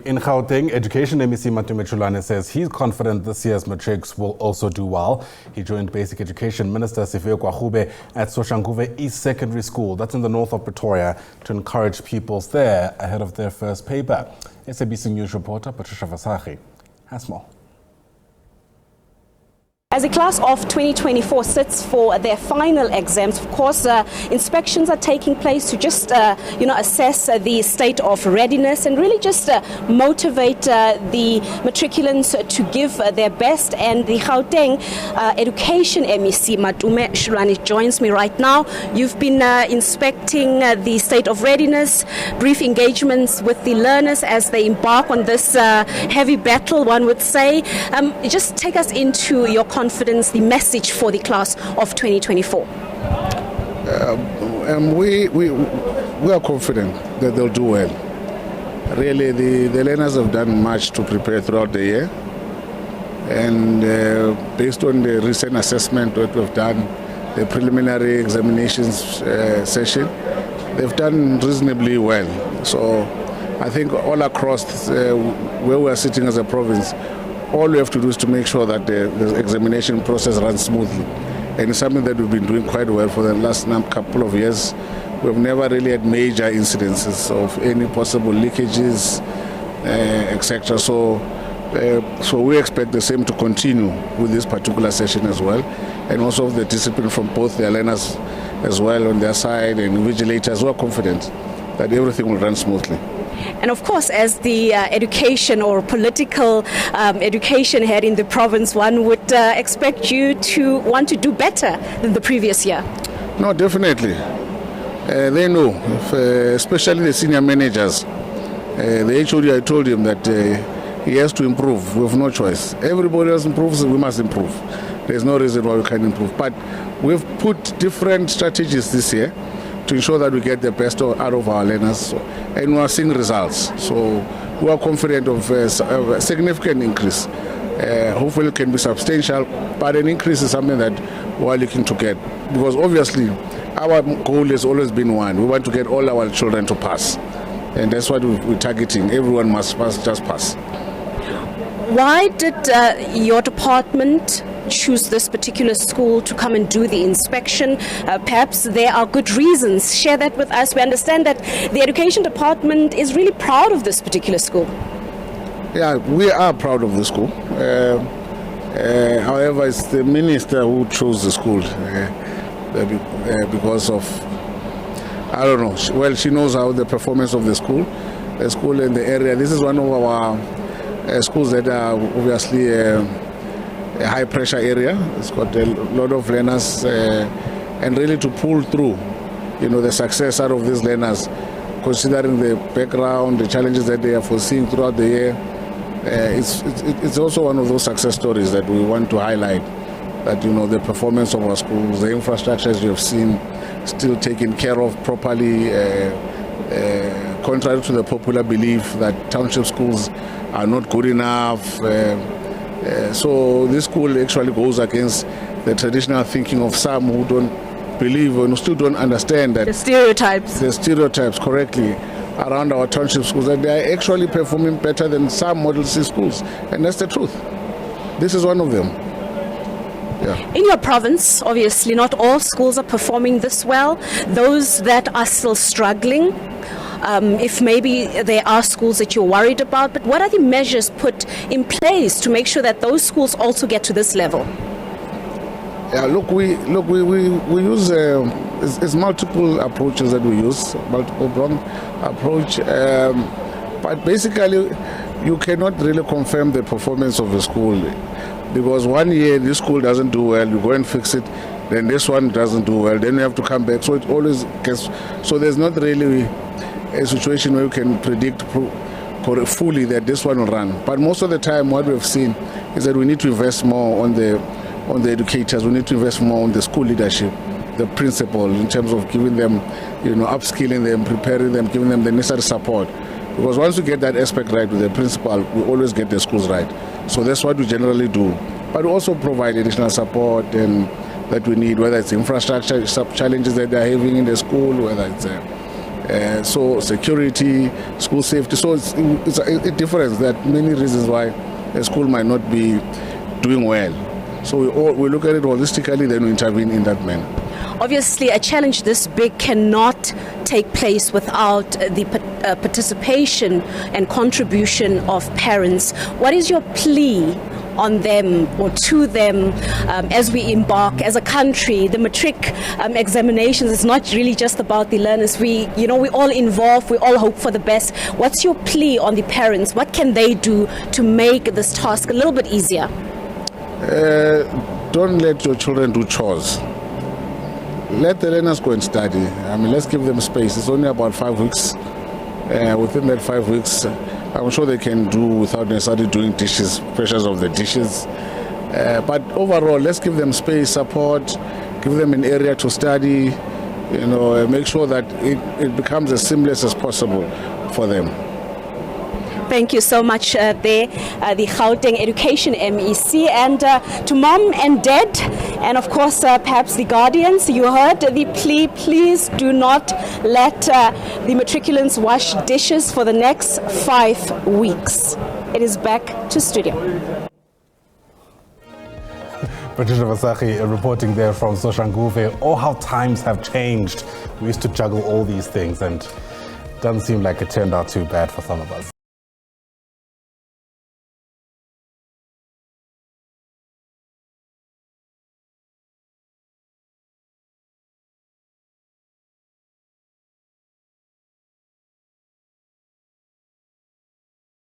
In Gauteng, Education MEC Matome Chiloane says he's confident this year's matrics will also do well. He joined Basic Education Minister Siviwe Gwarube at Soshanguve East Secondary School, that's in the north of Pretoria, to encourage pupils there ahead of their first paper. SABC News reporter Patricia Vasachi has more. As the class of 2024 sits for their final exams, of course, inspections are taking place to just, assess the state of readiness and really just motivate the matriculants to give their best. And the Gauteng Education MEC Matome Chiloane joins me right now. You've been inspecting the state of readiness, brief engagements with the learners as they embark on this heavy battle, one would say. Just take us into your confidence, the message for the class of 2024. We are confident that they'll do well. Really, the learners have done much to prepare throughout the year, and based on the recent assessment that we've done, the preliminary examinations session, they've done reasonably well. So I think all across where we are sitting as a province, all we have to do is to make sure that the examination process runs smoothly. And it's something that we've been doing quite well for the last couple of years. We've never really had major incidences of any possible leakages, etc. So we expect the same to continue with this particular session as well. And also the discipline from both the learners as well on their side and vigilators. We're confident that everything will run smoothly. And of course, as the education or political education head in the province, one would expect you to want to do better than the previous year. No, definitely. They know, especially the senior managers. The HOD, I told him that he has to improve. We have no choice. Everybody else improves, we must improve. There's no reason why we can't improve. But we've put different strategies this year to ensure that we get the best out of our learners, and we are seeing results. So we are confident of a significant increase. Hopefully it can be substantial, but an increase is something that we are looking to get. Because obviously our goal has always been one. We want to get all our children to pass. And that's what we're targeting. Everyone must just pass. Why did your department choose this particular school to come and do the inspection? Perhaps there are good reasons. Share that with us. We understand that the education department is really proud of this particular school. Yeah, we are proud of the school. However, it's the minister who chose the school because of, I don't know, well, she knows how the performance of the school in the area. This is one of our schools that are obviously a high pressure area. It's got a lot of learners, and really to pull through, the success out of these learners, considering the background, the challenges that they are foreseeing throughout the year. It's also one of those success stories that we want to highlight. That the performance of our schools, the infrastructure, as you have seen, still taken care of properly. Contrary to the popular belief that township schools are not good enough. So this school actually goes against the traditional thinking of some who don't believe and who still don't understand that the stereotypes correctly around our township schools, that they are actually performing better than some Model C schools, and that's the truth. This is one of them. Yeah. In your province, obviously not all schools are performing this well. Those that are still struggling, if maybe there are schools that you're worried about, but what are the measures put in place to make sure that those schools also get to this level? Yeah, we use it's multiple approaches that we use, multiple pronged approach. But basically, you cannot really confirm the performance of the school, because one year this school doesn't do well, you go and fix it. Then this one doesn't do well, then you have to come back. So it always gets. So there's not really a situation where you can predict fully that this one will run. But most of the time, what we've seen is that we need to invest more on the educators. We need to invest more on the school leadership, the principal, in terms of giving them, upskilling them, preparing them, giving them the necessary support. Because once we get that aspect right with the principal, we always get the schools right. So that's what we generally do. But we also provide additional support and that we need, whether it's infrastructure challenges that they're having in the school, whether it's So security, school safety. So it's a difference that many reasons why a school might not be doing well. So we look at it holistically, then we intervene in that manner. Obviously, a challenge this big cannot take place without the participation and contribution of parents. What is your plea on them or to them as we embark as a country? The matric examinations is not really just about the learners. We all involved, we all hope for the best. What's your plea on the parents? What can they do to make this task a little bit easier? Don't let your children do chores. Let the learners go and study. I mean, let's give them space. It's only about 5 weeks. Within that 5 weeks, I'm sure they can do without necessarily doing dishes, pressures of the dishes. But overall, let's give them space, support, give them an area to study, make sure that it becomes as seamless as possible for them. Thank you so much there, the Gauteng Education MEC, and to mom and dad, and of course perhaps the guardians. You heard the plea, please do not let the matriculants wash dishes for the next 5 weeks. It is back to studio. Patricia Vasaki reporting there from Soshanguve. Oh, how times have changed. We used to juggle all these things and it doesn't seem like it turned out too bad for some of us.